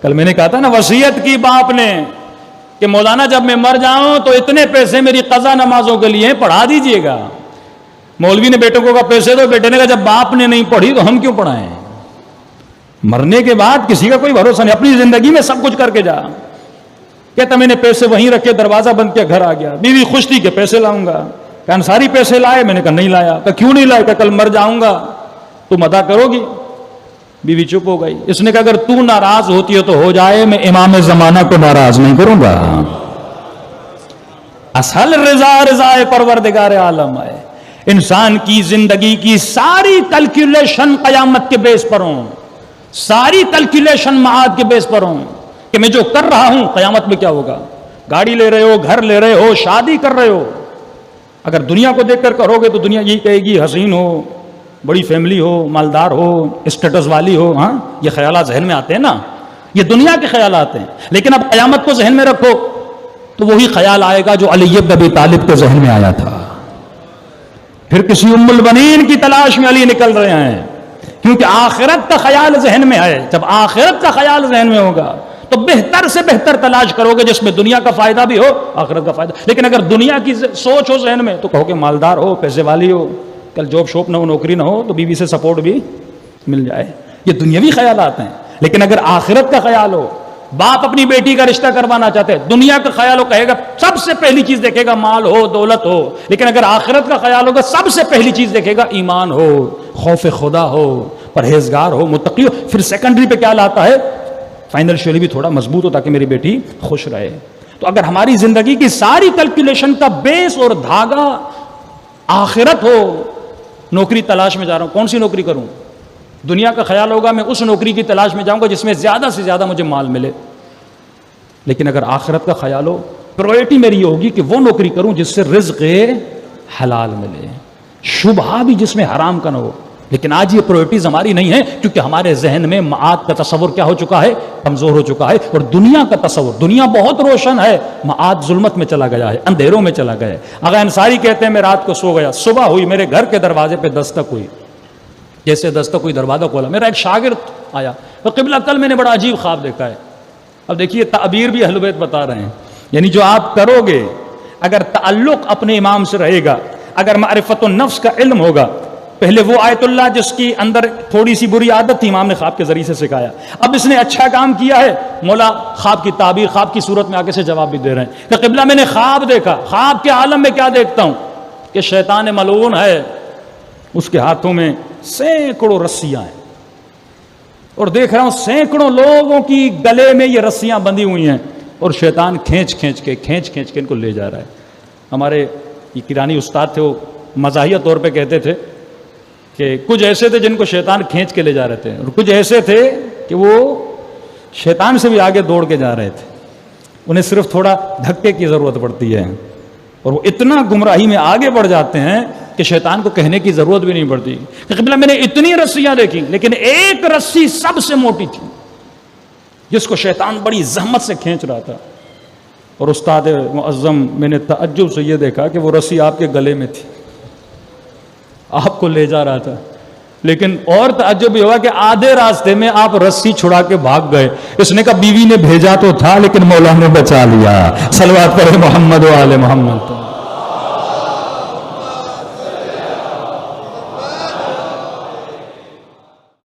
کل میں نے کہا تھا نا وصیت کی باپ نے کہ مولانا جب میں مر جاؤں تو اتنے پیسے میری قضا نمازوں کے لیے پڑھا دیجئے گا. مولوی نے بیٹوں کو کہا پیسے دو, بیٹے نے کہا جب باپ نے نہیں پڑھی تو ہم کیوں پڑھائیں. مرنے کے بعد کسی کا کوئی بھروسہ نہیں, اپنی زندگی میں سب کچھ کر کے جا. کہتا میں نے پیسے وہیں رکھے, دروازہ بند کیا, گھر آ گیا. بیوی خوش تھی کہ پیسے لاؤں گا. کہ انصاری پیسے لائے, میں نے کہا نہیں لایا. کہ کیوں نہیں لائے؟ کہ کل مر جاؤں گا, تم ادا کرو گی. بیوی چپ ہو گئی. اس نے کہا اگر تو ناراض ہوتی ہے تو ہو جائے, میں امام زمانہ کو ناراض نہیں کروں گا. اصل رضا رضائے پروردگار عالم ہے. انسان کی زندگی کی ساری کیلکولیشن قیامت کے بیس پر ہوں, ساری کیلکولیشن معاد کے بیس پر ہوں کہ میں جو کر رہا ہوں قیامت میں کیا ہوگا. گاڑی لے رہے ہو, گھر لے رہے ہو, شادی کر رہے ہو, اگر دنیا کو دیکھ کر کرو گے تو دنیا یہی کہے گی حسین ہو, بڑی فیملی ہو, مالدار ہو, اسٹیٹس والی ہو. ہاں یہ خیالات ذہن میں آتے ہیں نا, یہ دنیا کے خیالات ہیں. لیکن اب قیامت کو ذہن میں رکھو تو وہی خیال آئے گا جو علی بن ابی طالب کے ذہن میں آیا تھا. پھر کسی ام البنین کی تلاش میں علی نکل رہے ہیں, کیونکہ آخرت کا خیال ذہن میں ہے. جب آخرت کا خیال ذہن میں ہوگا تو بہتر سے بہتر تلاش کرو گے جس میں دنیا کا فائدہ بھی ہو, آخرت کا فائدہ. لیکن اگر دنیا کی سوچ ہو ذہن میں تو کہو کہ مالدار ہو, پیسے والی ہو, کل جاب شوپ نہ ہو, نوکری نہ ہو تو بیوی سے سپورٹ بھی مل جائے. یہ دنیاوی خیالات ہیں. لیکن اگر آخرت کا خیال ہو, باپ اپنی بیٹی کا رشتہ کروانا چاہتے ہیں, دنیا کا خیال ہو, کہے گا سب سے پہلی چیز دیکھے گا مال ہو, دولت ہو. لیکن اگر آخرت کا خیال ہوگا سب سے پہلی چیز دیکھے گا ایمان ہو, خوف خدا ہو, پرہیزگار ہو, متقی ہو. پھر سیکنڈری پہ کیا لاتا ہے, فائنینشلی بھی تھوڑا مضبوط ہو تاکہ میری بیٹی خوش رہے. تو اگر ہماری زندگی کی ساری کیلکولیشن کا بیس اور دھاگا آخرت ہو, نوکری تلاش میں جا رہا ہوں, کون سی نوکری کروں, دنیا کا خیال ہوگا میں اس نوکری کی تلاش میں جاؤں گا جس میں زیادہ سے زیادہ مجھے مال ملے. لیکن اگر آخرت کا خیال ہو, پرائرٹی میری یہ ہوگی کہ وہ نوکری کروں جس سے رزق حلال ملے, شبہہ بھی جس میں حرام کا نہ ہو. لیکن آج یہ پرائرٹیز ہماری نہیں ہے, کیونکہ ہمارے ذہن میں معاد کا تصور کیا ہو چکا ہے, کمزور ہو چکا ہے. اور دنیا کا تصور, دنیا بہت روشن ہے, معاد ظلمت میں چلا گیا ہے, اندھیروں میں چلا گیا ہے. آغا انصاری کہتے ہیں میں رات کو سو گیا, صبح ہوئی, میرے گھر کے دروازے پہ دستک ہوئی. جیسے دستک کوئی دروازہ کھولا, میرا ایک شاگرد آیا, تو قبلہ کل میں نے بڑا عجیب خواب دیکھا ہے. اب دیکھیے تعبیر بھی اہل بیت بتا رہے ہیں, یعنی جو آپ کرو گے, اگر تعلق اپنے امام سے رہے گا, اگر معرفت النفس کا علم ہوگا. پہلے وہ آیت اللہ جس کی اندر تھوڑی سی بری عادت تھی, امام نے خواب کے ذریعے سے سکھایا. اب اس نے اچھا کام کیا ہے, مولا خواب کی تعبیر, خواب کی صورت میں آگے سے جواب بھی دے رہے ہیں کہ قبلہ میں نے خواب دیکھا. خواب کے عالم میں کیا دیکھتا ہوں کہ شیطان ملعون ہے, اس کے ہاتھوں میں سینکڑوں رسیاں ہیں, اور دیکھ رہا ہوں سینکڑوں لوگوں کی گلے میں یہ رسیاں بندھی ہوئی ہیں, اور شیطان کھینچ کھینچ کے ان کو لے جا رہا ہے. ہمارے یہ کرانی استاد تھے, وہ مزاحیہ طور پہ کہتے تھے کہ کچھ ایسے تھے جن کو شیطان کھینچ کے لے جا رہے تھے, اور کچھ ایسے تھے کہ وہ شیطان سے بھی آگے دوڑ کے جا رہے تھے. انہیں صرف تھوڑا دھکے کی ضرورت پڑتی ہے, اور وہ اتنا گمراہی میں آگے بڑھ جاتے ہیں کہ شیطان کو کہنے کی ضرورت بھی نہیں پڑتی کہ قبلہ میں نے اتنی رسیاں دیکھی, لیکن ایک رسی سب سے موٹی تھی جس کو شیطان بڑی زحمت سے کھینچ رہا تھا. اور استاد معظم, میں نے تعجب سے یہ دیکھا کہ وہ رسی آپ کے گلے میں تھی, آپ کو لے جا رہا تھا. لیکن اور تعجب یہ ہوا کہ آدھے راستے میں آپ رسی چھڑا کے بھاگ گئے. اس نے کہا بیوی نے بھیجا تو تھا لیکن مولا نے بچا لیا. صلوات پڑھے محمد و آل محمد.